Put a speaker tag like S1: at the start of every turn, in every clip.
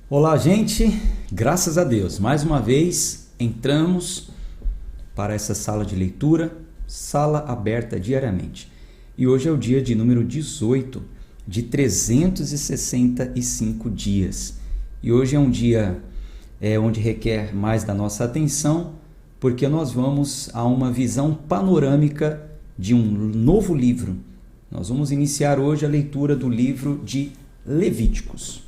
S1: Olá, gente! Graças a Deus, mais uma vez entramos para essa sala de leitura, sala aberta diariamente. E hoje é o dia de número 18 de 365 dias. E hoje é um dia onde requer mais da nossa atenção, porque nós vamos a uma visão panorâmica de um novo livro. Nós vamos iniciar hoje a leitura do livro de Levíticos.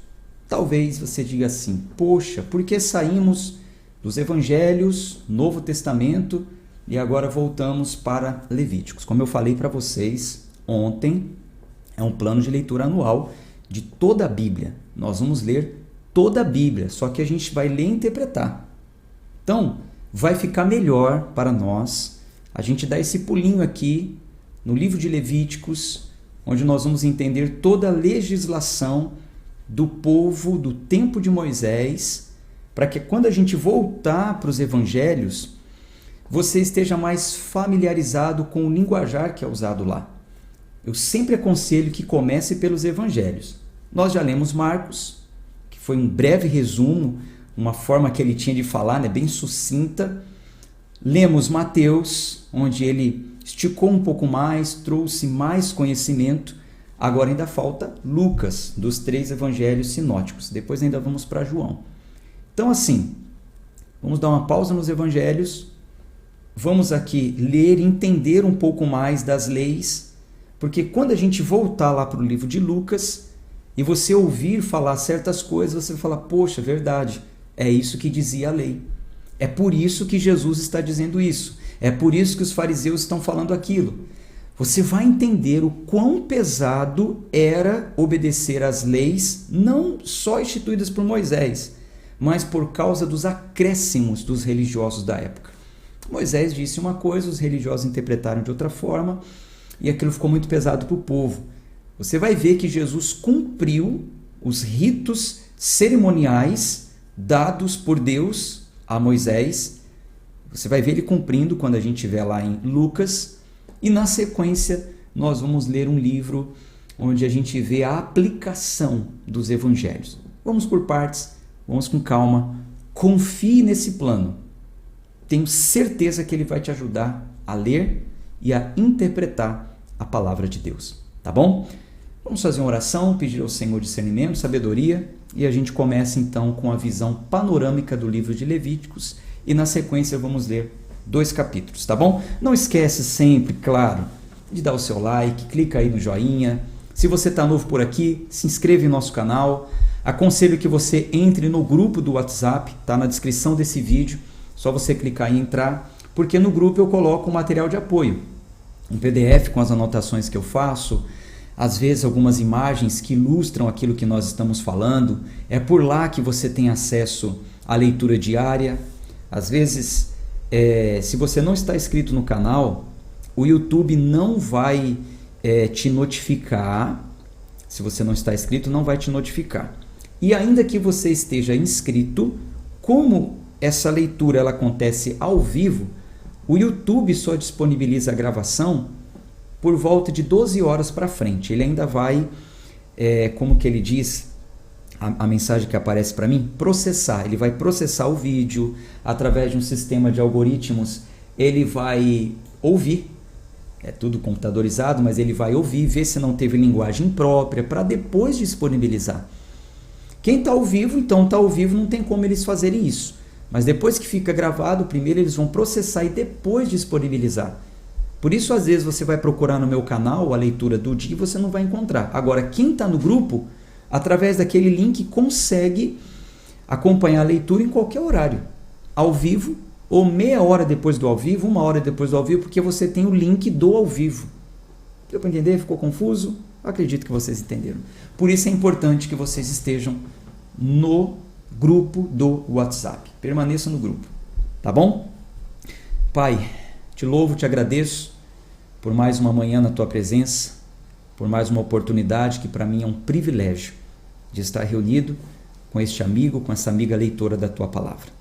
S1: Talvez você diga assim: poxa, por que saímos dos Evangelhos, Novo Testamento e agora voltamos para Levíticos? Como eu falei para vocês ontem, é um plano de leitura anual de toda a Bíblia. Nós vamos ler toda a Bíblia, só que a gente vai ler e interpretar. Então, vai ficar melhor para nós a gente dar esse pulinho aqui no livro de Levíticos, onde nós vamos entender toda a legislação do povo do tempo de Moisés, para que quando a gente voltar para os evangelhos, você esteja mais familiarizado com o linguajar que é usado lá. Eu sempre aconselho que comece pelos evangelhos. Nós já lemos Marcos, que foi um breve resumo, uma forma que ele tinha de falar, bem sucinta. Lemos Mateus, onde ele esticou um pouco mais, trouxe mais conhecimento. Agora ainda falta Lucas, dos 3 evangelhos sinóticos. Depois ainda vamos para João. Então assim, vamos dar uma pausa nos evangelhos. Vamos aqui ler e entender um pouco mais das leis. Porque quando a gente voltar lá para o livro de Lucas e você ouvir falar certas coisas, você vai falar: poxa, verdade, é isso que dizia a lei. É por isso que Jesus está dizendo isso. É por isso que os fariseus estão falando aquilo. Você vai entender o quão pesado era obedecer às leis, não só instituídas por Moisés, mas por causa dos acréscimos dos religiosos da época. Moisés disse uma coisa, os religiosos interpretaram de outra forma, e aquilo ficou muito pesado para o povo. Você vai ver que Jesus cumpriu os ritos cerimoniais dados por Deus a Moisés. Você vai ver ele cumprindo quando a gente estiver lá em Lucas. E na sequência, nós vamos ler um livro onde a gente vê a aplicação dos evangelhos. Vamos por partes, vamos com calma. Confie nesse plano. Tenho certeza que ele vai te ajudar a ler e a interpretar a palavra de Deus. Tá bom? Vamos fazer uma oração, pedir ao Senhor discernimento, sabedoria, e a gente começa então com a visão panorâmica do livro de Levíticos, e na sequência vamos ler 2 capítulos, tá bom? Não esquece sempre, claro, de dar o seu like, clica aí no joinha. Se você está novo por aqui, se inscreva em nosso canal. Aconselho que você entre no grupo do WhatsApp, tá na descrição desse vídeo. Só você clicar e entrar, porque no grupo eu coloco um material de apoio. Um PDF com as anotações que eu faço, às vezes algumas imagens que ilustram aquilo que nós estamos falando. É por lá que você tem acesso à leitura diária. Às vezes, se você não está inscrito no canal, o YouTube não vai te notificar. Se você não está inscrito, não vai te notificar. E ainda que você esteja inscrito, como essa leitura ela acontece ao vivo, o YouTube só disponibiliza a gravação por volta de 12 horas para frente. Ele ainda vai, como que ele diz, a mensagem que aparece para mim, processar. Ele vai processar o vídeo através de um sistema de algoritmos. Ele vai ouvir, é tudo computadorizado, mas ele vai ouvir, ver se não teve linguagem própria, para depois disponibilizar. Quem está ao vivo, então está ao vivo, não tem como eles fazerem isso. Mas depois que fica gravado, primeiro eles vão processar e depois disponibilizar. Por isso, às vezes, você vai procurar no meu canal a leitura do dia e você não vai encontrar. Agora, quem está no grupo, através daquele link, consegue acompanhar a leitura em qualquer horário. Ao vivo, ou meia hora depois do ao vivo, 1 hora depois do ao vivo, porque você tem o link do ao vivo. Deu para entender? Ficou confuso? Acredito que vocês entenderam. Por isso é importante que vocês estejam no grupo do WhatsApp. Permaneçam no grupo. Tá bom? Pai, te louvo, te agradeço por mais uma manhã na tua presença, por mais uma oportunidade que para mim é um privilégio de estar reunido com este amigo, com essa amiga leitora da tua palavra.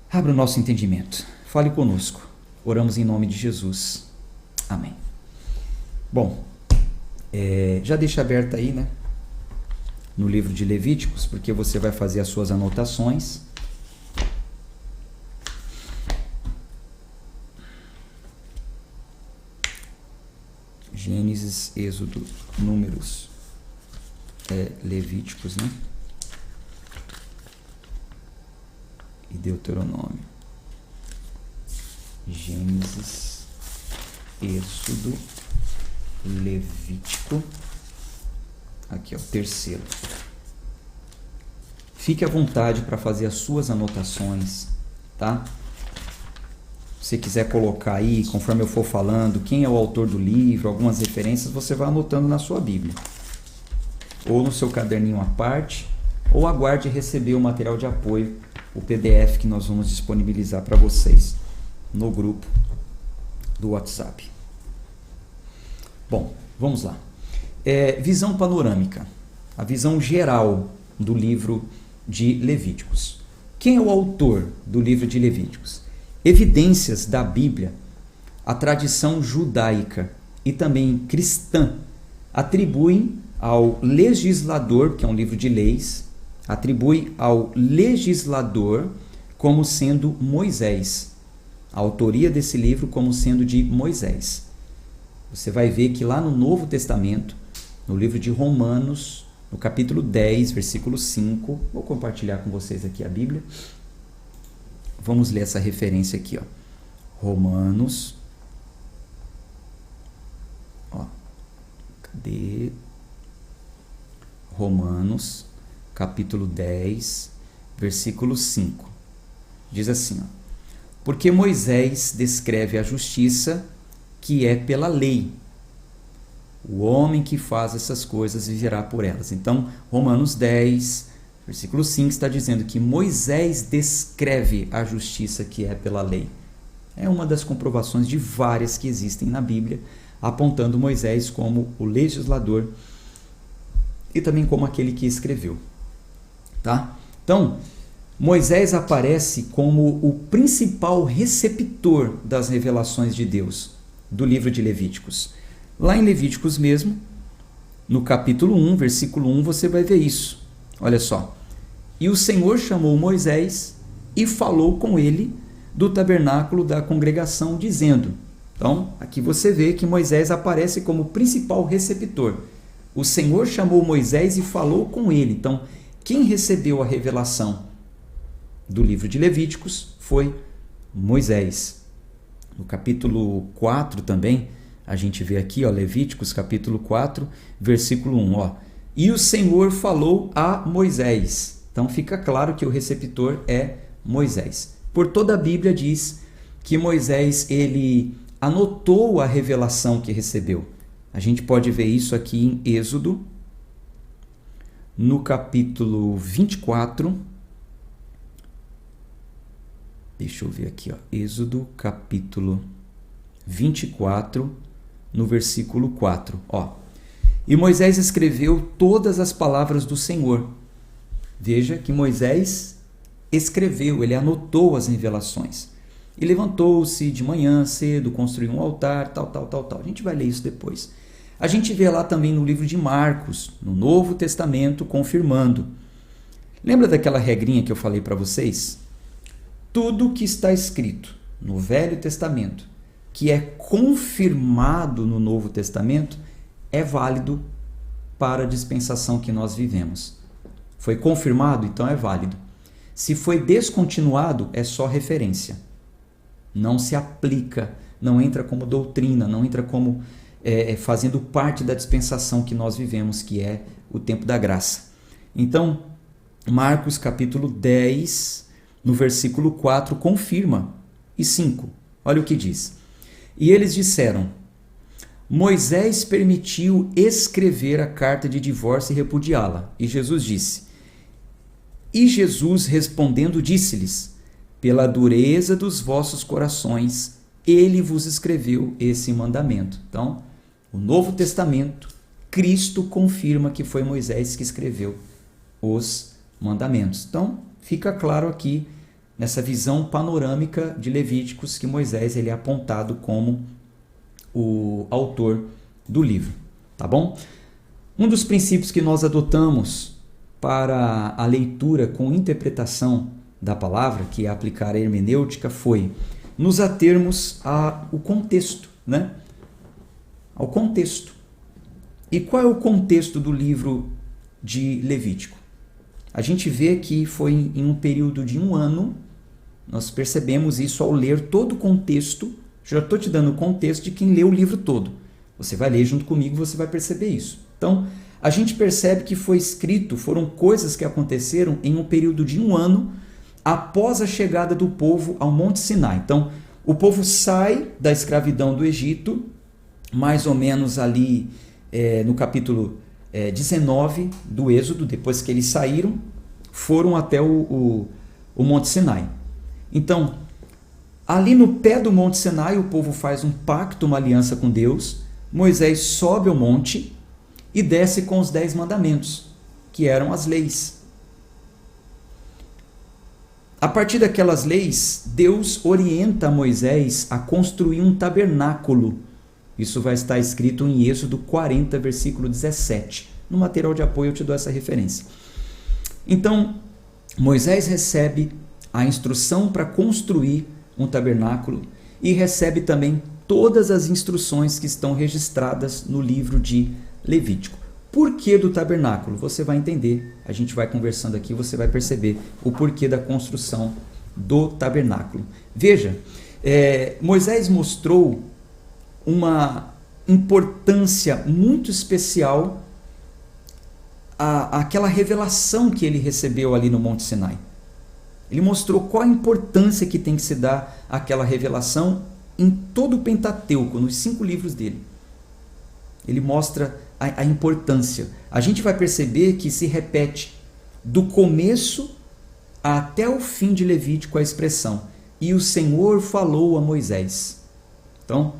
S1: Abra o nosso entendimento. Fale conosco. Oramos em nome de Jesus. Amém. Bom, já deixa aberta aí, no livro de Levíticos, porque você vai fazer as suas anotações. Gênesis, Êxodo, Números, Levíticos, né? E Deuteronômio. Gênesis, Êxodo, Levítico. Aqui, ó, terceiro. Fique à vontade para fazer as suas anotações, tá? Se você quiser colocar aí, conforme eu for falando, quem é o autor do livro, algumas referências, você vai anotando na sua Bíblia. Ou no seu caderninho à parte, ou aguarde receber o material de apoio, o PDF que nós vamos disponibilizar para vocês no grupo do WhatsApp. Bom, vamos lá. Visão panorâmica, a visão geral do livro de Levíticos. Quem é o autor do livro de Levíticos? Evidências da Bíblia, a tradição judaica e também cristã atribuem ao legislador, que é um livro de leis, atribui ao legislador como sendo Moisés. A autoria desse livro como sendo de Moisés. Você vai ver que lá no Novo Testamento, no livro de Romanos, no capítulo 10, versículo 5, vou compartilhar com vocês aqui a Bíblia. Vamos ler essa referência aqui, ó. Romanos. Ó. Cadê? Romanos, capítulo 10, versículo 5. Diz assim, ó. Porque Moisés descreve a justiça que é pela lei. O homem que faz essas coisas viverá por elas. Então, Romanos 10, versículo 5 está dizendo que Moisés descreve a justiça que é pela lei. É uma das comprovações de várias que existem na Bíblia, apontando Moisés como o legislador e também como aquele que escreveu. Tá? Então, Moisés aparece como o principal receptor das revelações de Deus do livro de Levíticos. Lá em Levíticos mesmo, no capítulo 1, versículo 1, você vai ver isso. Olha só. E o Senhor chamou Moisés e falou com ele do tabernáculo da congregação, dizendo. Então, aqui você vê que Moisés aparece como principal receptor. O Senhor chamou Moisés e falou com ele. Então, quem recebeu a revelação do livro de Levíticos foi Moisés. No capítulo 4 também, a gente vê aqui, ó, Levíticos capítulo 4, versículo 1. Ó, e o Senhor falou a Moisés. Então fica claro que o receptor é Moisés. Por toda a Bíblia diz que Moisés ele anotou a revelação que recebeu. A gente pode ver isso aqui em Êxodo, no capítulo 24. Deixa eu ver aqui, ó. Êxodo, capítulo 24, no versículo 4. Ó. E Moisés escreveu todas as palavras do Senhor. Veja que Moisés escreveu, ele anotou as revelações. E levantou-se de manhã cedo, construiu um altar, tal. A gente vai ler isso depois. A gente vê lá também no livro de Marcos, no Novo Testamento, confirmando. Lembra daquela regrinha que eu falei para vocês? Tudo que está escrito no Velho Testamento, que é confirmado no Novo Testamento, é válido para a dispensação que nós vivemos. Foi confirmado, então é válido. Se foi descontinuado, é só referência. Não se aplica, não entra como doutrina, não entra como fazendo parte da dispensação que nós vivemos, que é o tempo da graça. Então, Marcos capítulo 10, no versículo 4, confirma. E 5, olha o que diz. E eles disseram, Moisés permitiu escrever a carta de divórcio e repudiá-la. E Jesus disse, e Jesus respondendo disse-lhes, pela dureza dos vossos corações, ele vos escreveu esse mandamento. Então, o Novo Testamento, Cristo confirma que foi Moisés que escreveu os mandamentos. Então, fica claro aqui, nessa visão panorâmica de Levíticos, que Moisés ele é apontado como o autor do livro. Tá bom? Um dos princípios que nós adotamos para a leitura com interpretação da palavra, que é aplicar a hermenêutica, foi nos atermos ao contexto, né? Ao contexto. E qual é o contexto do livro de Levítico? A gente vê que foi em um período de 1 ano, nós percebemos isso ao ler todo o contexto. Já estou te dando o contexto de quem lê o livro todo. Você vai ler junto comigo e você vai perceber isso. Então, a gente percebe que foi escrito, foram coisas que aconteceram em um período de 1 ano após a chegada do povo ao Monte Sinai. Então, o povo sai da escravidão do Egito, mais ou menos ali no capítulo 19 do Êxodo, depois que eles saíram, foram até o Monte Sinai. Então, ali no pé do Monte Sinai, o povo faz um pacto, uma aliança com Deus. Moisés sobe ao monte e desce com os 10 mandamentos, que eram as leis. A partir daquelas leis, Deus orienta Moisés a construir um tabernáculo. Isso vai estar escrito em Êxodo 40, versículo 17. No material de apoio eu te dou essa referência. Então, Moisés recebe a instrução para construir um tabernáculo e recebe também todas as instruções que estão registradas no livro de Levítico. Por que do tabernáculo? Você vai entender, a gente vai conversando aqui, você vai perceber o porquê da construção do tabernáculo. Veja, Moisés mostrou uma importância muito especial àquela revelação que ele recebeu ali no Monte Sinai. Ele mostrou qual a importância que tem que se dar àquela revelação em todo o Pentateuco, nos 5 livros dele. Ele mostra a importância. A gente vai perceber que se repete do começo até o fim de Levítico a expressão: e o Senhor falou a Moisés. Então,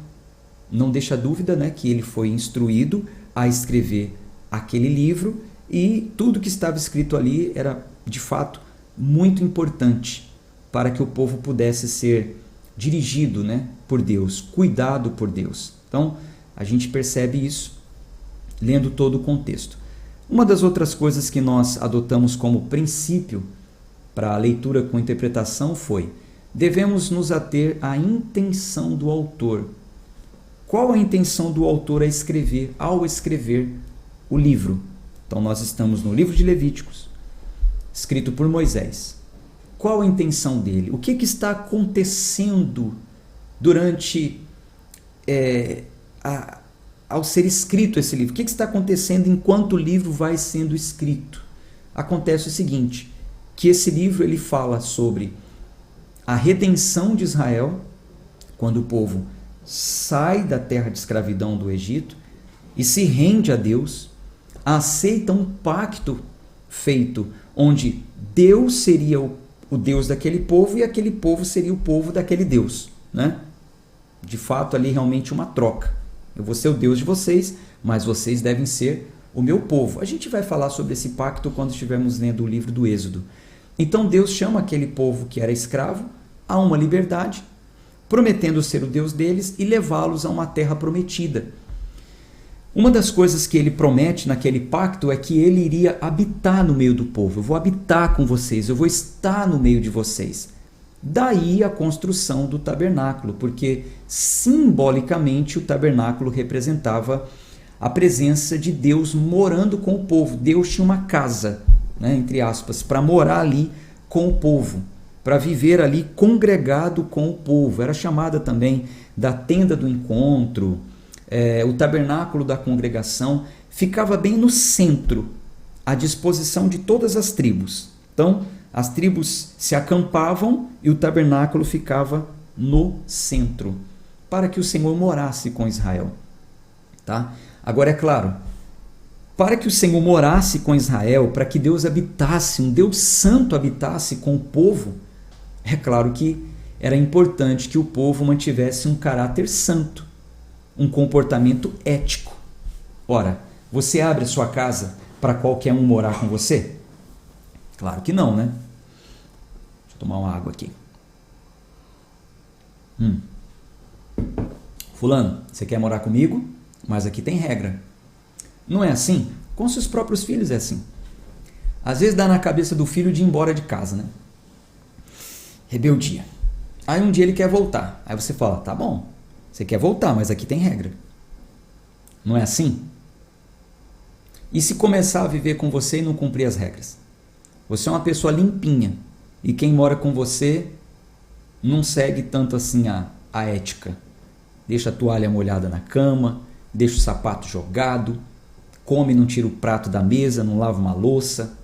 S1: não deixa dúvida, né, que ele foi instruído a escrever aquele livro, e tudo que estava escrito ali era, de fato, muito importante para que o povo pudesse ser dirigido, né, por Deus, cuidado por Deus. Então, a gente percebe isso lendo todo o contexto. Uma das outras coisas que nós adotamos como princípio para a leitura com interpretação foi: devemos nos ater à intenção do autor. Qual a intenção do autor ao escrever o livro? Então, nós estamos no livro de Levíticos, escrito por Moisés. Qual a intenção dele? O que está acontecendo durante ao ser escrito esse livro? O que está acontecendo enquanto o livro vai sendo escrito? Acontece o seguinte, que esse livro ele fala sobre a redenção de Israel, quando o povo sai da terra de escravidão do Egito e se rende a Deus, aceita um pacto feito onde Deus seria o Deus daquele povo e aquele povo seria o povo daquele Deus, né? De fato, ali realmente uma troca. Eu vou ser o Deus de vocês, mas vocês devem ser o meu povo. A gente vai falar sobre esse pacto quando estivermos lendo o livro do Êxodo. Então Deus chama aquele povo que era escravo a uma liberdade, prometendo ser o Deus deles e levá-los a uma terra prometida. Uma das coisas que ele promete naquele pacto é que ele iria habitar no meio do povo. Eu vou habitar com vocês, eu vou estar no meio de vocês. Daí a construção do tabernáculo, porque simbolicamente o tabernáculo representava a presença de Deus morando com o povo. Deus tinha uma casa, né, entre aspas, para morar ali com o povo, para viver ali congregado com o povo. Era chamada também da tenda do encontro. O tabernáculo da congregação ficava bem no centro, à disposição de todas as tribos. Então, as tribos se acampavam e o tabernáculo ficava no centro, para que o Senhor morasse com Israel. Tá? Agora, é claro, para que o Senhor morasse com Israel, para que Deus habitasse, um Deus santo habitasse com o povo, é claro que era importante que o povo mantivesse um caráter santo, um comportamento ético. Ora, você abre a sua casa para qualquer um morar com você? Claro que não, né? Deixa eu tomar uma água aqui. Fulano, você quer morar comigo? Mas aqui tem regra. Não é assim? Com seus próprios filhos é assim. Às vezes dá na cabeça do filho de ir embora de casa, né? Rebeldia. Aí um dia ele quer voltar. Aí você fala, tá bom, você quer voltar, mas aqui tem regra. Não é assim? E se começar a viver com você e não cumprir as regras? Você é uma pessoa limpinha e quem mora com você não segue tanto assim a ética. Deixa a toalha molhada na cama, deixa o sapato jogado, come e não tira o prato da mesa, não lava uma louça.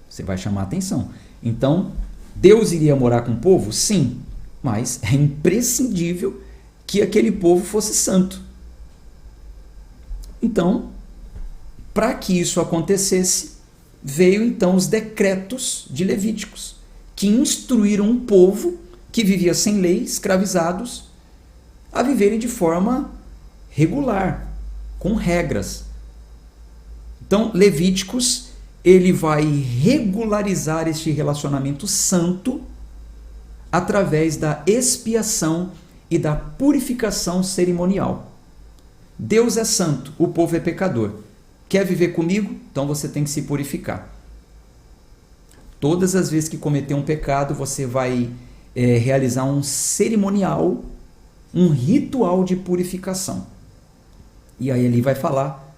S1: Você vai chamar a atenção. Então, Deus iria morar com o povo? Sim, mas é imprescindível que aquele povo fosse santo. Então, para que isso acontecesse, veio então os decretos de Levíticos, que instruíram um povo que vivia sem lei, escravizados, a viverem de forma regular, com regras. Então, Levíticos, ele vai regularizar este relacionamento santo através da expiação e da purificação cerimonial. Deus é santo, o povo é pecador. Quer viver comigo? Então você tem que se purificar. Todas as vezes que cometer um pecado, você vai realizar um cerimonial, um ritual de purificação. E aí ele vai falar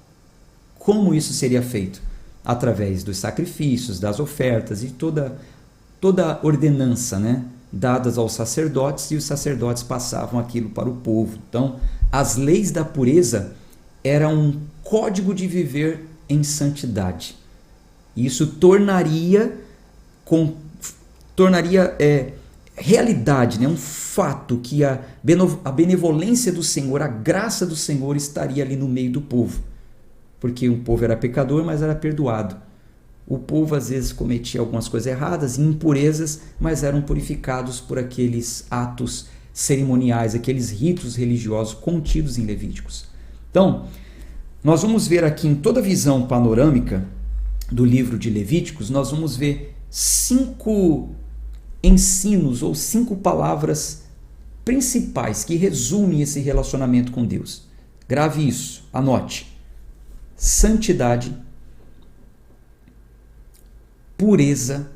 S1: como isso seria feito. Através dos sacrifícios, das ofertas e toda ordenança, né, dadas aos sacerdotes, e os sacerdotes passavam aquilo para o povo. Então, as leis da pureza eram um código de viver em santidade. Isso tornaria realidade, né, um fato, que a benevolência do Senhor, a graça do Senhor estaria ali no meio do povo. Porque o povo era pecador, mas era perdoado. O povo às vezes cometia algumas coisas erradas, impurezas, mas eram purificados por aqueles atos cerimoniais, aqueles ritos religiosos contidos em Levíticos. Então, nós vamos ver aqui em toda a visão panorâmica do livro de Levíticos, nós vamos ver 5 ensinos ou 5 palavras principais que resumem esse relacionamento com Deus. Grave isso, anote. Santidade, pureza,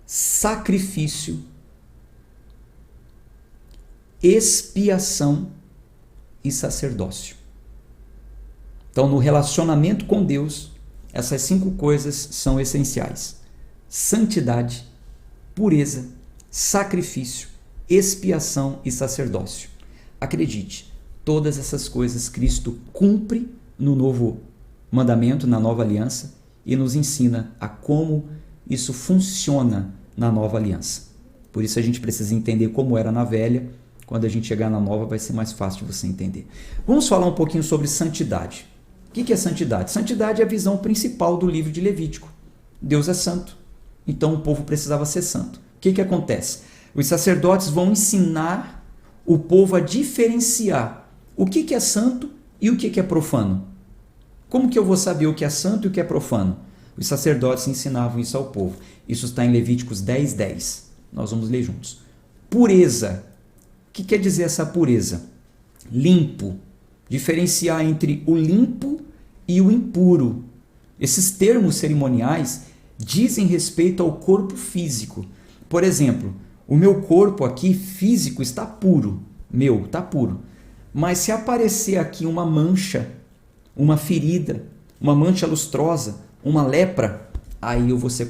S1: sacrifício, expiação e sacerdócio. Então, no relacionamento com Deus, essas 5 coisas são essenciais: santidade, pureza, sacrifício, expiação e sacerdócio. Acredite, todas essas coisas Cristo cumpre no novo mandamento, na nova aliança, e nos ensina a como isso funciona na nova aliança. Por isso a gente precisa entender como era na velha. Quando a gente chegar na nova, vai ser mais fácil de você entender. Vamos falar um pouquinho sobre santidade. O que é santidade? Santidade é a visão principal do livro de Levítico. Deus é santo, então o povo precisava ser santo. O que acontece? Os sacerdotes vão ensinar o povo a diferenciar o que é santo e o que é profano. Como que eu vou saber o que é santo e o que é profano? Os sacerdotes ensinavam isso ao povo. Isso está em Levíticos 10:10. Nós vamos ler juntos. Pureza. O que quer dizer essa pureza? Limpo. Diferenciar entre o limpo e o impuro. Esses termos cerimoniais dizem respeito ao corpo físico. Por exemplo, o meu corpo aqui físico está puro. Está puro. Mas se aparecer aqui uma mancha, uma ferida, uma mancha lustrosa, uma lepra, aí eu vou ser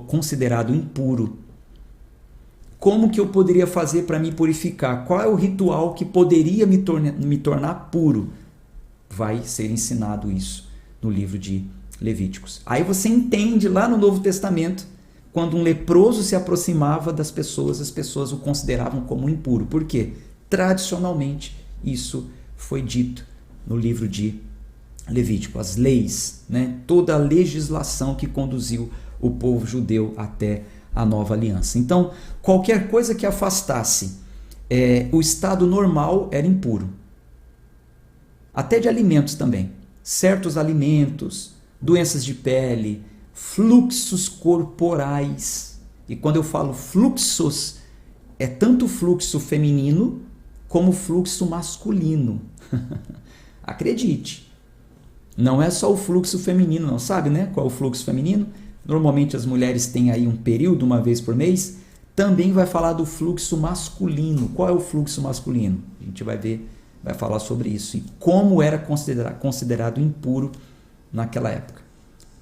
S1: considerado impuro. Como que eu poderia fazer para me purificar? Qual é o ritual que poderia me tornar puro? Vai ser ensinado isso no livro de Levíticos. Aí você entende lá no Novo Testamento, quando um leproso se aproximava das pessoas, as pessoas o consideravam como impuro. Por quê? Tradicionalmente, isso foi dito no livro de Levítico. As leis, né? Toda a legislação que conduziu o povo judeu até a nova aliança. Então, qualquer coisa que afastasse o estado normal era impuro. Até de alimentos também. Certos alimentos, doenças de pele, fluxos corporais. E quando eu falo fluxos, é tanto fluxo feminino como fluxo masculino. Acredite. Não é só o fluxo feminino, não sabe, né? Qual é o fluxo feminino? Normalmente as mulheres têm aí um período, uma vez por mês. Também vai falar do fluxo masculino. Qual é o fluxo masculino? A gente vai ver, vai falar sobre isso. E como era considerado impuro naquela época.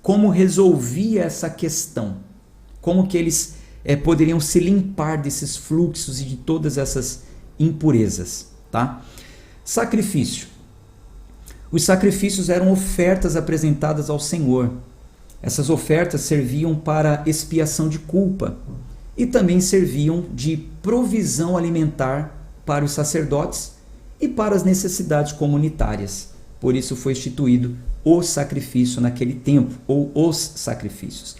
S1: Como resolvia essa questão. Como que eles poderiam se limpar desses fluxos e de todas essas impurezas. Tá? Sacrifício. Os sacrifícios eram ofertas apresentadas ao Senhor. Essas ofertas serviam para expiação de culpa e também serviam de provisão alimentar para os sacerdotes e para as necessidades comunitárias. Por isso foi instituído o sacrifício naquele tempo, ou os sacrifícios.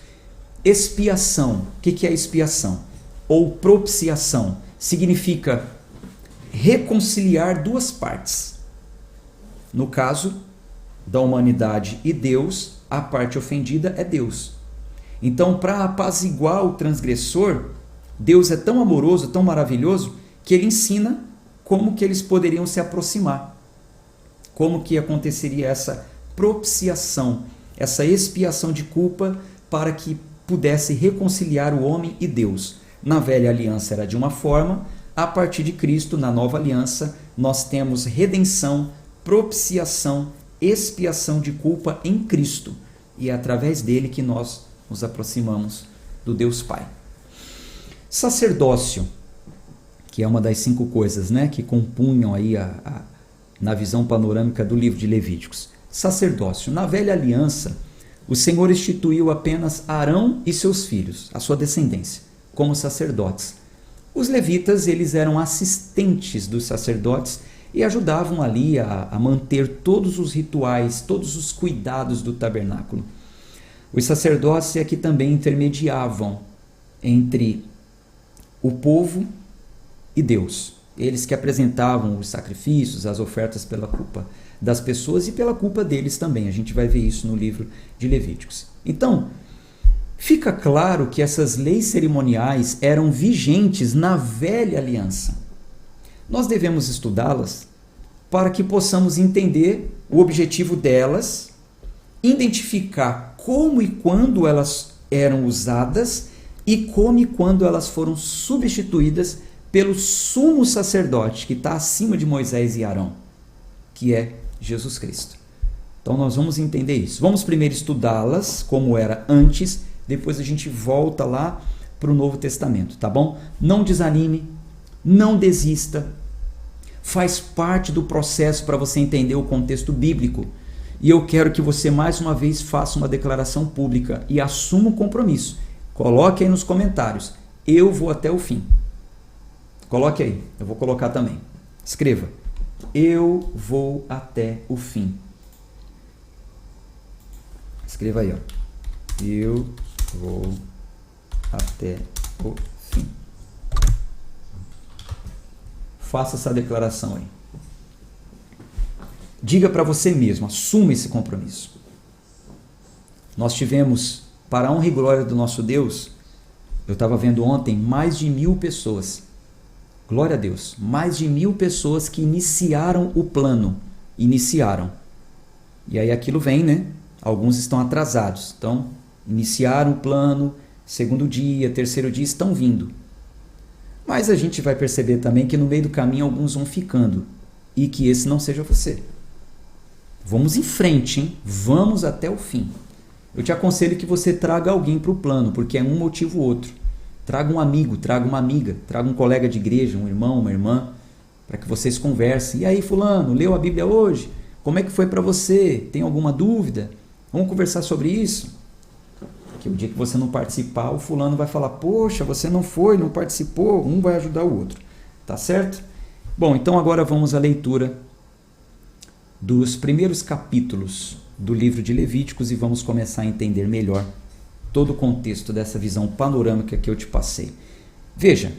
S1: Expiação. O que é expiação? Ou propiciação. Significa reconciliar duas partes. No caso da humanidade e Deus, a parte ofendida é Deus. Então, para apaziguar o transgressor, Deus é tão amoroso, tão maravilhoso, que ele ensina como que eles poderiam se aproximar. Como que aconteceria essa propiciação, essa expiação de culpa para que pudesse reconciliar o homem e Deus. Na velha aliança era de uma forma, a partir de Cristo, na nova aliança, nós temos redenção, propiciação, expiação de culpa em Cristo. E é através dele que nós nos aproximamos do Deus Pai. Sacerdócio, que é uma das 5 coisas, né, que compunham aí na visão panorâmica do livro de Levíticos. Sacerdócio. Na velha aliança, o Senhor instituiu apenas Arão e seus filhos, a sua descendência, como sacerdotes. Os levitas, eles eram assistentes dos sacerdotes e ajudavam ali a manter todos os rituais, todos os cuidados do tabernáculo. Os sacerdotes é que também intermediavam entre o povo e Deus. Eles que apresentavam os sacrifícios, as ofertas pela culpa das pessoas e pela culpa deles também. A gente vai ver isso no livro de Levíticos. Então, fica claro que essas leis cerimoniais eram vigentes na velha aliança. Nós devemos estudá-las para que possamos entender o objetivo delas, identificar como e quando elas eram usadas e como e quando elas foram substituídas pelo sumo sacerdote que está acima de Moisés e Arão, que é Jesus Cristo. Então nós vamos entender isso. Vamos primeiro estudá-las como era antes, depois a gente volta lá para o Novo Testamento, tá bom? Não desanime, não desista. Faz parte do processo para você entender o contexto bíblico. E eu quero que você mais uma vez faça uma declaração pública e assuma um compromisso. Coloque aí nos comentários. Eu vou até o fim. Coloque aí. Eu vou colocar também. Escreva. Eu vou até o fim. Escreva aí, ó. Eu vou até o fim. Faça essa declaração aí. Diga para você mesmo, assuma esse compromisso. Nós tivemos, para a honra e glória do nosso Deus, eu estava vendo ontem, mais de 1000 pessoas. Glória a Deus. Mais de 1000 pessoas que iniciaram o plano. Iniciaram. E aí aquilo vem, né? Alguns estão atrasados. Então, iniciaram o plano, segundo dia, terceiro dia, estão vindo. Mas a gente vai perceber também que no meio do caminho alguns vão ficando. E que esse não seja você. Vamos em frente, hein? Vamos até o fim. Eu te aconselho que você traga alguém para o plano, porque é um motivo ou outro. Traga um amigo, traga uma amiga, traga um colega de igreja, um irmão, uma irmã, para que vocês conversem. E aí, fulano, leu a Bíblia hoje? Como é que foi para você? Tem alguma dúvida? Vamos conversar sobre isso? Porque o dia que você não participar, o fulano vai falar, poxa, você não foi, não participou, um vai ajudar o outro. Tá certo? Bom, então agora vamos à leitura dos primeiros capítulos do livro de Levíticos e vamos começar a entender melhor todo o contexto dessa visão panorâmica que eu te passei. Veja,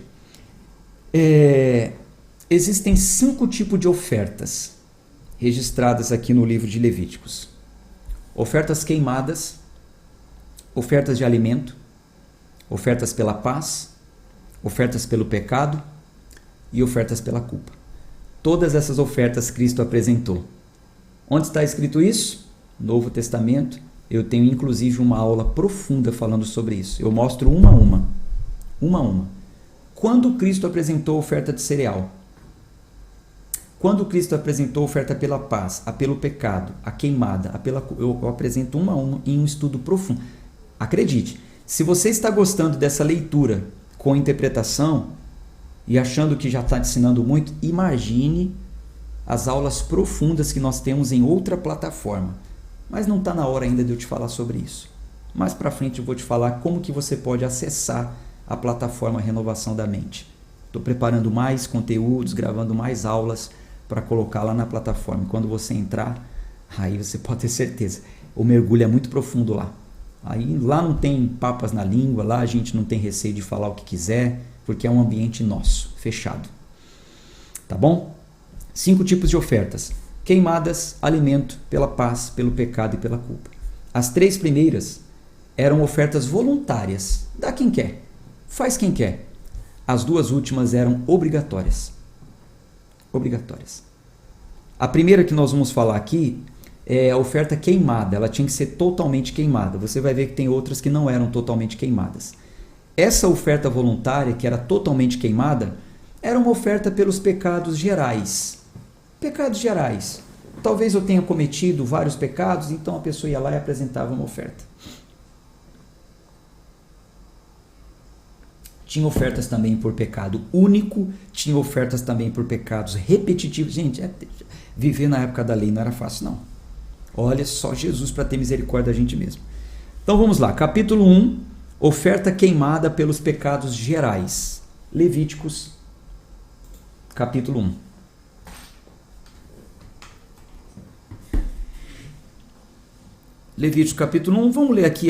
S1: existem 5 tipos de ofertas registradas aqui no livro de Levíticos. Ofertas queimadas, ofertas de alimento, ofertas pela paz, ofertas pelo pecado e ofertas pela culpa. Todas essas ofertas Cristo apresentou. Onde está escrito isso? Novo Testamento, eu tenho inclusive uma aula profunda falando sobre isso. Eu mostro uma a uma. Quando Cristo apresentou a oferta de cereal? Quando Cristo apresentou a oferta pela paz, a pelo pecado, a queimada, eu apresento uma a uma em um estudo profundo. Acredite, se você está gostando dessa leitura com interpretação e achando que já está ensinando muito, imagine as aulas profundas que nós temos em outra plataforma. Mas não está na hora ainda de eu te falar sobre isso. Mais para frente eu vou te falar como que você pode acessar a plataforma Renovação da Mente. Estou preparando mais conteúdos, gravando mais aulas para colocar lá na plataforma. Quando você entrar, aí você pode ter certeza. O mergulho é muito profundo lá. Aí lá não tem papas na língua, lá a gente não tem receio de falar o que quiser, porque é um ambiente nosso, fechado. Tá bom? 5 tipos de ofertas: queimadas, alimento, pela paz, pelo pecado e pela culpa. As 3 primeiras eram ofertas voluntárias. Dá quem quer, faz quem quer. As 2 últimas eram obrigatórias. A primeira que nós vamos falar aqui é a oferta queimada. Ela tinha que ser totalmente queimada. Você vai ver que tem outras que não eram totalmente queimadas. Essa oferta voluntária, que era totalmente queimada, era uma oferta pelos pecados gerais. Pecados gerais. Talvez eu tenha cometido vários pecados, então a pessoa ia lá e apresentava uma oferta. Tinha ofertas também por pecado único, tinha ofertas também por pecados repetitivos. Gente, viver na época da lei não era fácil, não. Olha só Jesus para ter misericórdia da gente mesmo. Então vamos lá, capítulo 1, oferta queimada pelos pecados gerais. Levíticos, capítulo 1. Levíticos capítulo 1, vamos ler aqui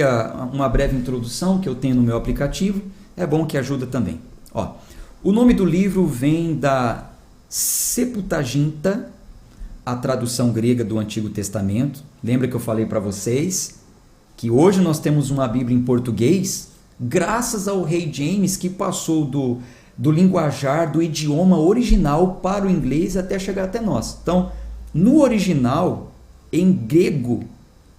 S1: uma breve introdução que eu tenho no meu aplicativo. É bom que ajuda também. Ó, o nome do livro vem da Septuaginta, a tradução grega do Antigo Testamento. Lembra que eu falei para vocês que hoje nós temos uma Bíblia em português graças ao rei James, que passou do linguajar, do idioma original para o inglês até chegar até nós. Então, no original, em grego,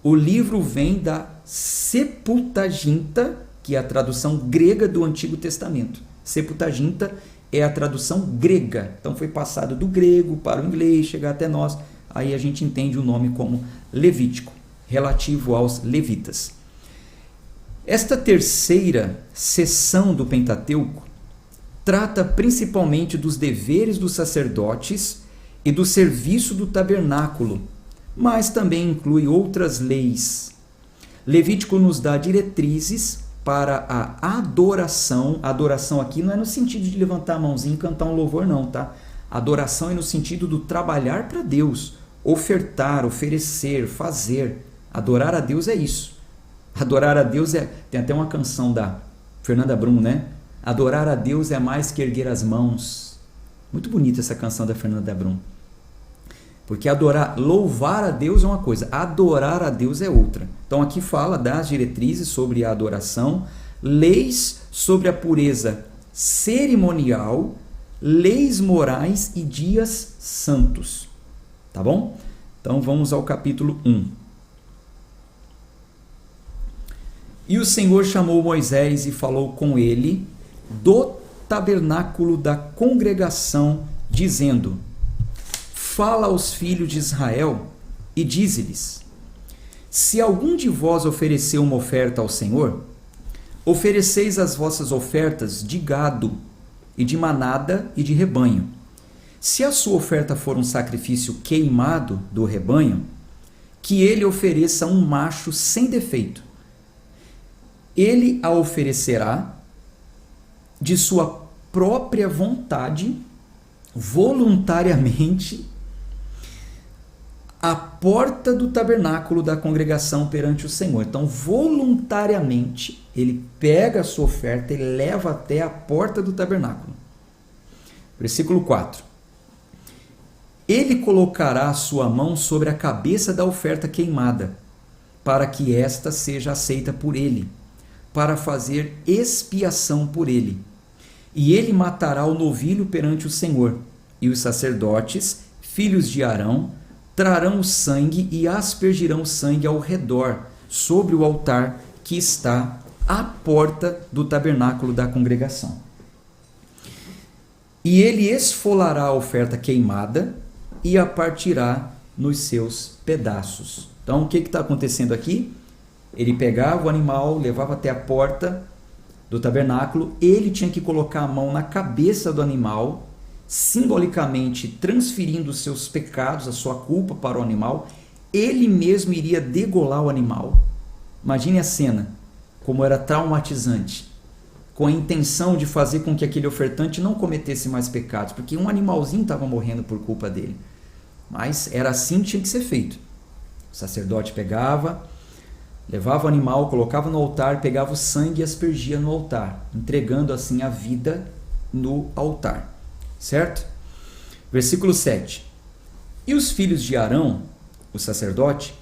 S1: o livro vem da Septuaginta, que é a tradução grega do Antigo Testamento. Septuaginta é a tradução grega. Então foi passado do grego para o inglês, chegar até nós. Aí a gente entende o nome como Levítico, relativo aos levitas. Esta terceira seção do Pentateuco trata principalmente dos deveres dos sacerdotes e do serviço do tabernáculo, mas também inclui outras leis. Levítico nos dá diretrizes para a adoração. A adoração aqui não é no sentido de levantar a mãozinha e cantar um louvor, não, tá? A adoração é no sentido do trabalhar para Deus, ofertar, oferecer, fazer. Adorar a Deus é isso. Adorar a Deus tem até uma canção da Fernanda Brum, né? Adorar a Deus é mais que erguer as mãos. Muito bonita essa canção da Fernanda Brum. Porque louvar a Deus é uma coisa, adorar a Deus é outra. Então aqui fala das diretrizes sobre a adoração, leis sobre a pureza cerimonial, leis morais e dias santos. Tá bom? Então vamos ao capítulo 1. E o Senhor chamou Moisés e falou com ele do tabernáculo da congregação, dizendo: fala aos filhos de Israel e dize-lhes: se algum de vós oferecer uma oferta ao Senhor, ofereceis as vossas ofertas de gado e de manada e de rebanho. Se a sua oferta for um sacrifício queimado do rebanho, que ele ofereça um macho sem defeito. Ele a oferecerá de sua própria vontade, voluntariamente, à porta do tabernáculo da congregação perante o Senhor. Então, voluntariamente, ele pega a sua oferta e leva até a porta do tabernáculo. Versículo 4. Ele colocará a sua mão sobre a cabeça da oferta queimada, para que esta seja aceita por ele, para fazer expiação por ele. E ele matará o novilho perante o Senhor, e os sacerdotes, filhos de Arão, trarão o sangue e aspergirão o sangue ao redor, sobre o altar que está à porta do tabernáculo da congregação. E ele esfolará a oferta queimada e a partirá nos seus pedaços. Então, o que está acontecendo aqui? Ele pegava o animal, levava até a porta do tabernáculo, ele tinha que colocar a mão na cabeça do animal, simbolicamente transferindo os seus pecados, a sua culpa para o animal. Ele mesmo iria degolar o animal. Imagine a cena, como era traumatizante, com a intenção de fazer com que aquele ofertante não cometesse mais pecados, porque um animalzinho estava morrendo por culpa dele. Mas era assim que tinha que ser feito. O sacerdote pegava, levava o animal, colocava no altar, pegava o sangue e aspergia no altar, entregando assim a vida no altar. Certo? Versículo 7. E os filhos de Arão, o sacerdote,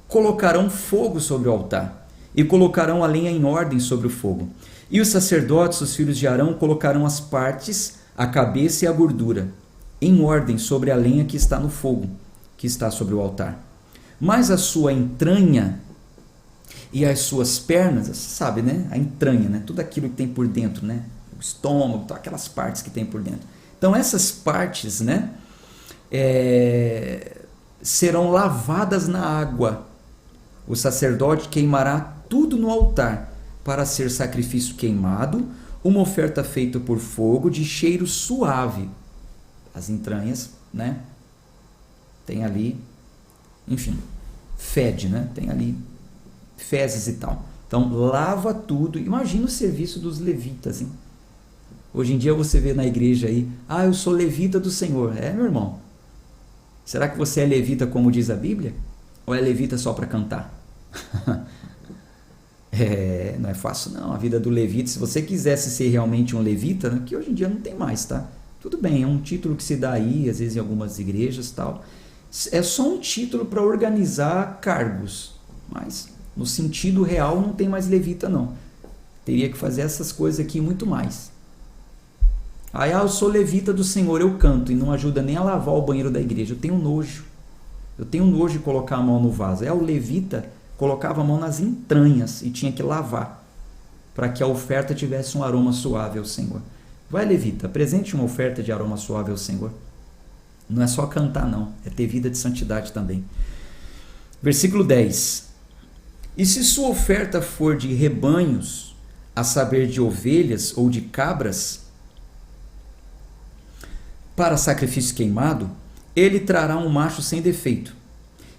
S1: colocarão fogo sobre o altar, e colocarão a lenha em ordem sobre o fogo. E os sacerdotes, os filhos de Arão, colocarão as partes, a cabeça e a gordura, em ordem sobre a lenha que está no fogo, que está sobre o altar. Mas a sua entranha e as suas pernas, você sabe, né? A entranha, né? Tudo aquilo que tem por dentro, né? O estômago, aquelas partes que tem por dentro. Então essas partes, né, serão lavadas na água. O sacerdote queimará tudo no altar para ser sacrifício queimado, uma oferta feita por fogo de cheiro suave. As entranhas, né, tem ali, enfim, fede, né, tem ali fezes e tal. Então lava tudo. Imagina o serviço dos levitas, hein? Hoje em dia você vê na igreja aí, eu sou levita do Senhor. Meu irmão, será que você é levita como diz a Bíblia? Ou é levita só para cantar? Não é fácil não, a vida do levita. Se você quisesse ser realmente um levita, né, que hoje em dia não tem mais, tá? Tudo bem, é um título que se dá aí, às vezes em algumas igrejas e tal. É só um título para organizar cargos, mas no sentido real não tem mais levita não. Teria que fazer essas coisas aqui muito mais. Eu sou levita do Senhor, eu canto e não ajuda nem a lavar o banheiro da igreja. Eu tenho nojo. Eu tenho nojo de colocar a mão no vaso. O levita colocava a mão nas entranhas e tinha que lavar para que a oferta tivesse um aroma suave ao Senhor. Vai, levita, apresente uma oferta de aroma suave ao Senhor. Não é só cantar não, é ter vida de santidade também. Versículo 10. E se sua oferta for de rebanhos, a saber de ovelhas ou de cabras, para sacrifício queimado, ele trará um macho sem defeito,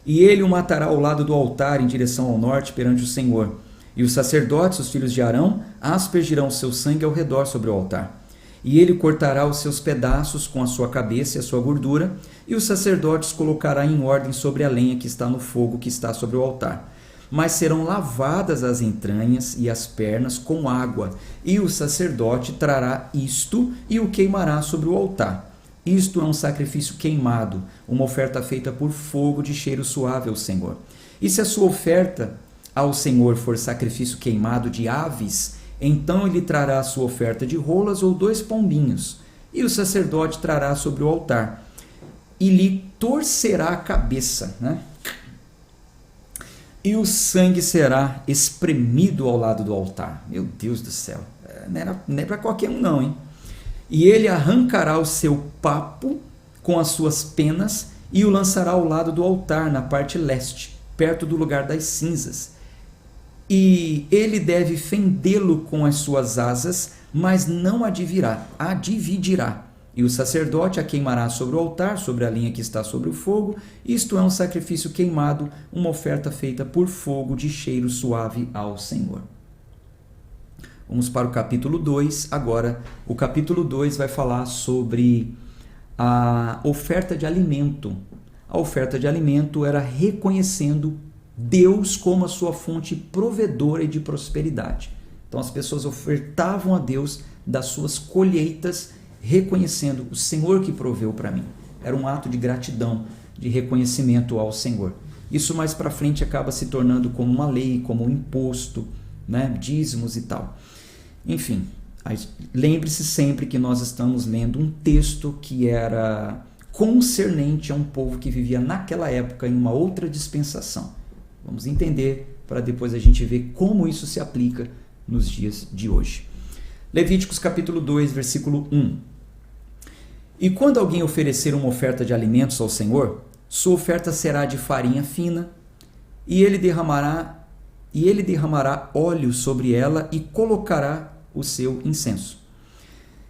S1: e ele o matará ao lado do altar em direção ao norte perante o Senhor. E os sacerdotes, os filhos de Arão, aspergirão o seu sangue ao redor sobre o altar. E ele cortará os seus pedaços com a sua cabeça e a sua gordura, e os sacerdotes colocará em ordem sobre a lenha que está no fogo que está sobre o altar. Mas serão lavadas as entranhas e as pernas com água, e o sacerdote trará isto e o queimará sobre o altar. Isto é um sacrifício queimado, uma oferta feita por fogo de cheiro suave ao Senhor. E se a sua oferta ao Senhor for sacrifício queimado de aves, então ele trará a sua oferta de rolas ou 2 pombinhos, e o sacerdote trará sobre o altar, e lhe torcerá a cabeça, né? E o sangue será espremido ao lado do altar. Meu Deus do céu, não é para qualquer um não, hein? E ele arrancará o seu papo com as suas penas e o lançará ao lado do altar, na parte leste, perto do lugar das cinzas. E ele deve fendê-lo com as suas asas, mas não a dividirá. E o sacerdote a queimará sobre o altar, sobre a linha que está sobre o fogo. Isto é um sacrifício queimado, uma oferta feita por fogo de cheiro suave ao Senhor. Vamos para o capítulo 2. Agora, o capítulo 2 vai falar sobre a oferta de alimento. A oferta de alimento era reconhecendo Deus como a sua fonte provedora e de prosperidade. Então as pessoas ofertavam a Deus das suas colheitas, reconhecendo o Senhor que proveu para mim. Era um ato de gratidão, de reconhecimento ao Senhor. Isso mais para frente acaba se tornando como uma lei, como um imposto, né? Dízimos e tal. Enfim, lembre-se sempre que nós estamos lendo um texto que era concernente a um povo que vivia naquela época em uma outra dispensação. Vamos entender para depois a gente ver como isso se aplica nos dias de hoje. Levíticos capítulo 2, versículo 1. E quando alguém oferecer uma oferta de alimentos ao Senhor, sua oferta será de farinha fina, e ele derramará óleo sobre ela e colocará o seu incenso.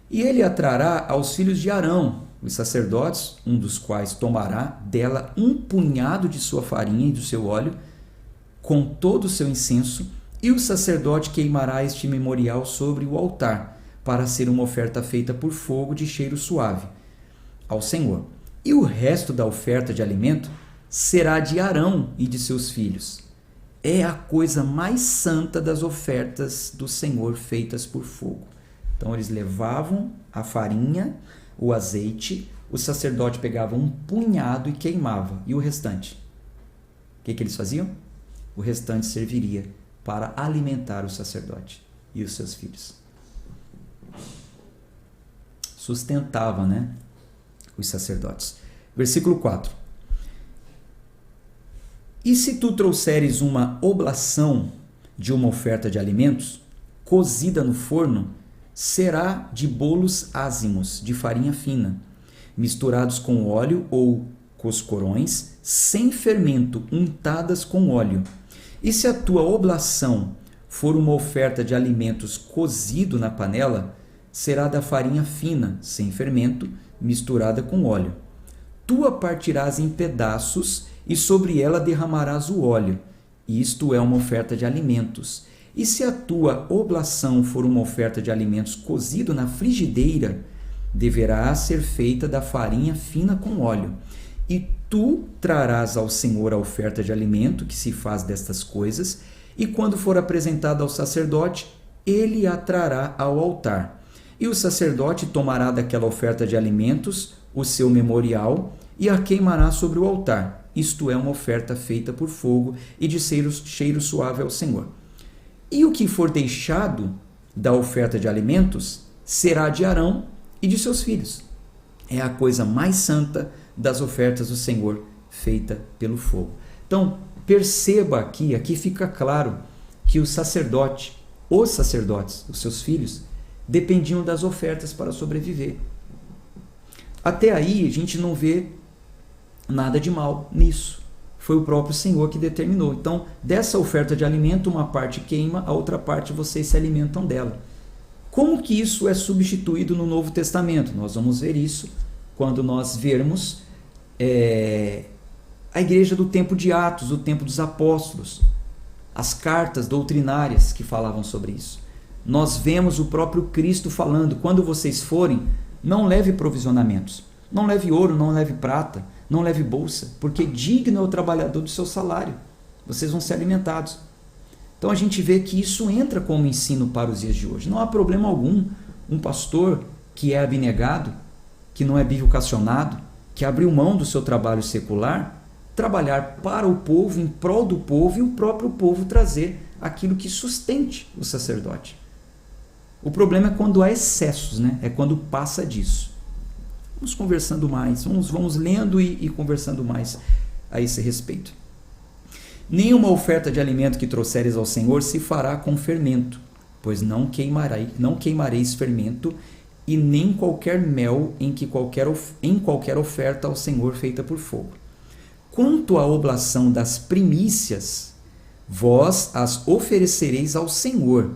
S1: E ele a trará aos filhos de Arão, os sacerdotes, um dos quais tomará dela um punhado de sua farinha e do seu óleo, com todo o seu incenso, e o sacerdote queimará este memorial sobre o altar, para ser uma oferta feita por fogo de cheiro suave ao Senhor. E o resto da oferta de alimento será de Arão e de seus filhos. É a coisa mais santa das ofertas do Senhor feitas por fogo. Então eles levavam a farinha, o azeite, o sacerdote pegava um punhado e queimava. E o restante? O que eles faziam? O restante serviria para alimentar o sacerdote e os seus filhos. Sustentava, né, os sacerdotes. Versículo 4. E se tu trouxeres uma oblação de uma oferta de alimentos, cozida no forno, será de bolos ázimos, de farinha fina, misturados com óleo ou coscorões, sem fermento, untadas com óleo. E se a tua oblação for uma oferta de alimentos cozido na panela, será da farinha fina, sem fermento, misturada com óleo. Tu a partirás em pedaços e sobre ela derramarás o óleo. Isto é uma oferta de alimentos. E se a tua oblação for uma oferta de alimentos cozido na frigideira, deverá ser feita da farinha fina com óleo. E tu trarás ao Senhor a oferta de alimento que se faz destas coisas, e quando for apresentada ao sacerdote, ele a trará ao altar. E o sacerdote tomará daquela oferta de alimentos o seu memorial e a queimará sobre o altar. Isto é uma oferta feita por fogo e de cheiro suave ao Senhor. E o que for deixado da oferta de alimentos será de Arão e de seus filhos. É a coisa mais santa das ofertas do Senhor, feita pelo fogo. Então, perceba aqui fica claro que os sacerdotes, os seus filhos, dependiam das ofertas para sobreviver. Até aí, a gente não vê nada de mal nisso. Foi o próprio Senhor que determinou. Então, dessa oferta de alimento, uma parte queima, a outra parte vocês se alimentam dela. Como que isso é substituído no Novo Testamento? Nós vamos ver isso quando nós vermos a igreja do tempo de Atos, do tempo dos apóstolos, as cartas doutrinárias que falavam sobre isso. Nós vemos o próprio Cristo falando: quando vocês forem, não leve provisionamentos, não leve ouro, não leve prata, não leve bolsa, porque digno é o trabalhador do seu salário, vocês vão ser alimentados. Então a gente vê que isso entra como ensino para os dias de hoje. Não há problema algum um pastor que é abnegado, que não é bivocacionado, que abriu mão do seu trabalho secular, trabalhar para o povo, em prol do povo, e o próprio povo trazer aquilo que sustente o sacerdote. O problema é quando há excessos, né? É quando passa disso. Vamos conversando mais, vamos lendo e conversando mais a esse respeito. Nenhuma oferta de alimento que trouxeres ao Senhor se fará com fermento, pois não queimareis fermento, e nem qualquer mel em qualquer oferta ao Senhor feita por fogo. Quanto à oblação das primícias, vós as oferecereis ao Senhor,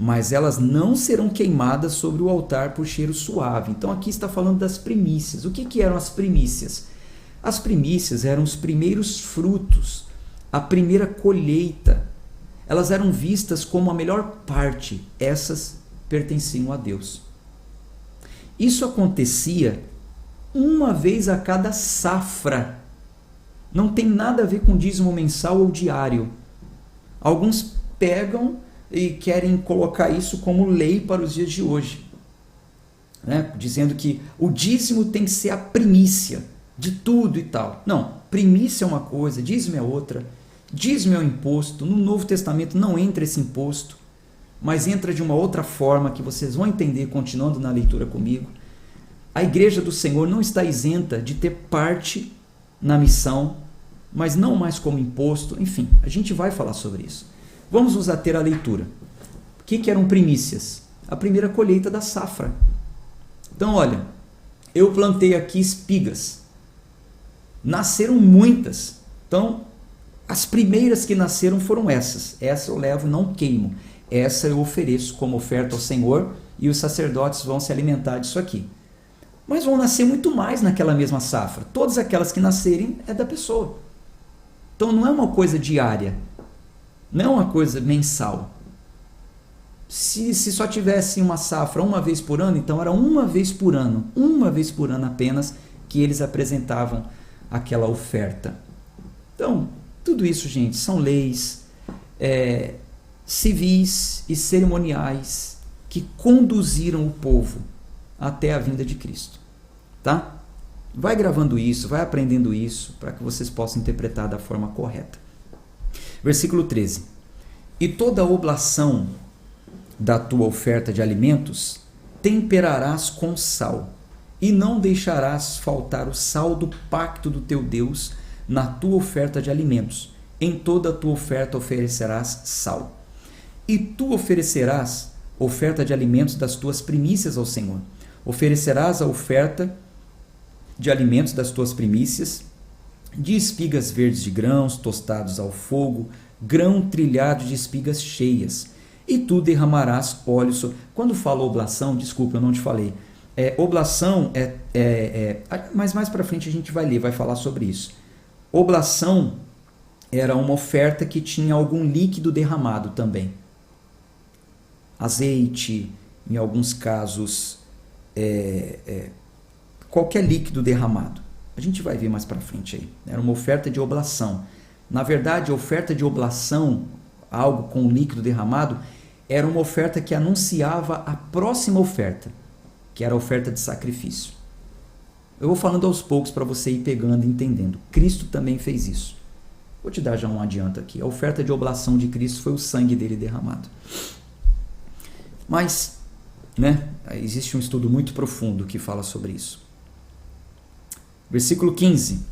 S1: mas elas não serão queimadas sobre o altar por cheiro suave. Então aqui está falando das primícias. O que eram as primícias? As primícias eram os primeiros frutos, a primeira colheita. Elas eram vistas como a melhor parte. Essas pertenciam a Deus. Isso acontecia uma vez a cada safra. Não tem nada a ver com dízimo mensal ou diário. Alguns pegam e querem colocar isso como lei para os dias de hoje, né? Dizendo que o dízimo tem que ser a primícia de tudo e tal. Não, primícia é uma coisa, dízimo é outra. Dízimo é o imposto. No Novo Testamento não entra esse imposto, mas entra de uma outra forma que vocês vão entender continuando na leitura comigo. A igreja do Senhor não está isenta de ter parte na missão, mas não mais como imposto. Enfim, a gente vai falar sobre isso. Vamos nos ater à leitura. O que eram primícias? A primeira colheita da safra. Então, olha, eu plantei aqui espigas. Nasceram muitas. Então, as primeiras que nasceram foram essas. Essa eu levo e não queimo. Essa eu ofereço como oferta ao Senhor e os sacerdotes vão se alimentar disso aqui. Mas vão nascer muito mais naquela mesma safra. Todas aquelas que nascerem é da pessoa. Então não é uma coisa diária. Não é uma coisa mensal. Se só tivesse uma safra uma vez por ano, então era uma vez por ano apenas que eles apresentavam aquela oferta. Então, tudo isso, gente, são leis civis e cerimoniais que conduziram o povo até a vinda de Cristo. Tá? Vai gravando isso, vai aprendendo isso, para que vocês possam interpretar da forma correta. Versículo 13. E toda oblação da tua oferta de alimentos temperarás com sal, e não deixarás faltar o sal do pacto do teu Deus na tua oferta de alimentos. Em toda a tua oferta oferecerás sal. E tu oferecerás oferta de alimentos das tuas primícias ao Senhor. Oferecerás a oferta de alimentos das tuas primícias, de espigas verdes de grãos tostados ao fogo, grão trilhado de espigas cheias, e tu derramarás óleo sobre... Quando falo oblação, desculpa, eu não te falei. Oblação mas mais para frente a gente vai ler, vai falar sobre isso. Oblação era uma oferta que tinha algum líquido derramado também. Azeite, em alguns casos, qualquer líquido derramado. A gente vai ver mais para frente aí. Era uma oferta de oblação. Na verdade, a oferta de oblação, algo com líquido derramado, era uma oferta que anunciava a próxima oferta, que era a oferta de sacrifício. Eu vou falando aos poucos para você ir pegando e entendendo. Cristo também fez isso. Vou te dar já um adianto aqui. A oferta de oblação de Cristo foi o sangue dele derramado. Mas, existe um estudo muito profundo que fala sobre isso. Versículo 15.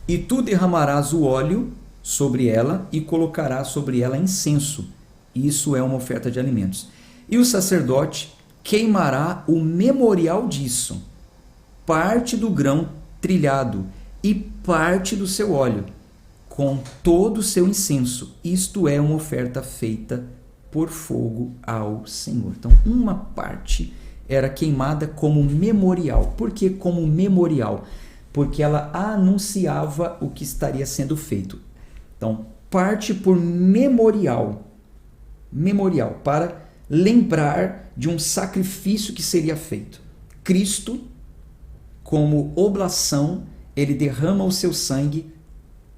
S1: E tu derramarás o óleo sobre ela e colocarás sobre ela incenso. Isso é uma oferta de alimentos. E o sacerdote queimará o memorial disso, parte do grão trilhado e parte do seu óleo, com todo o seu incenso. Isto é uma oferta feita por fogo ao Senhor. Então, uma parte era queimada como memorial. Por que como memorial? Porque ela anunciava o que estaria sendo feito. Então, parte por memorial, para lembrar de um sacrifício que seria feito. Cristo, como oblação, ele derrama o seu sangue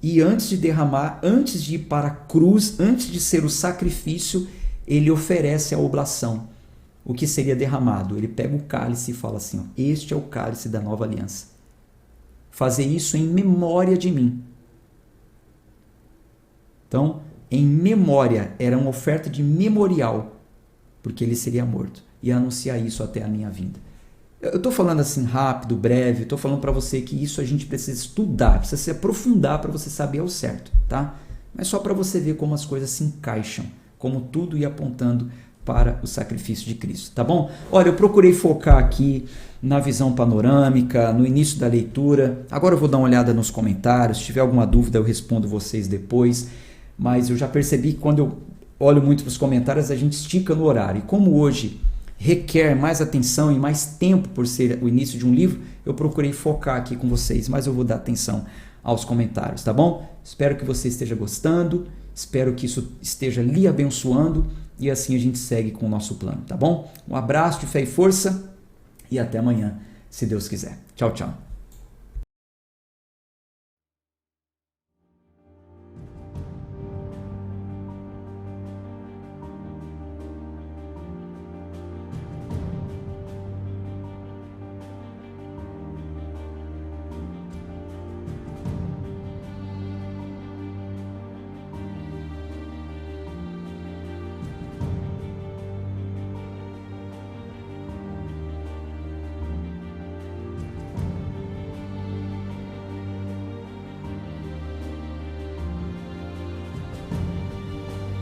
S1: e antes de derramar, antes de ir para a cruz, antes de ser o sacrifício, ele oferece a oblação. O que seria derramado? Ele pega o cálice e fala assim, este é o cálice da nova aliança. Fazer isso em memória de mim. Então, em memória, era uma oferta de memorial, porque ele seria morto. E anunciar isso até a minha vinda. Eu estou falando assim rápido, breve, estou falando para você que isso a gente precisa estudar, precisa se aprofundar para você saber ao certo, tá? Mas só para você ver como as coisas se encaixam, como tudo ia apontando para o sacrifício de Cristo, tá bom? Olha, eu procurei focar aqui na visão panorâmica, no início da leitura. Agora eu vou dar uma olhada nos comentários, se tiver alguma dúvida eu respondo vocês depois, mas eu já percebi que quando eu olho muito para os comentários a gente estica no horário, e como hoje requer mais atenção e mais tempo por ser o início de um livro, eu procurei focar aqui com vocês, mas eu vou dar atenção aos comentários, tá bom? Espero que você esteja gostando, espero que isso esteja lhe abençoando e assim a gente segue com o nosso plano, tá bom? Um abraço de fé e força e até amanhã, se Deus quiser. Tchau, tchau.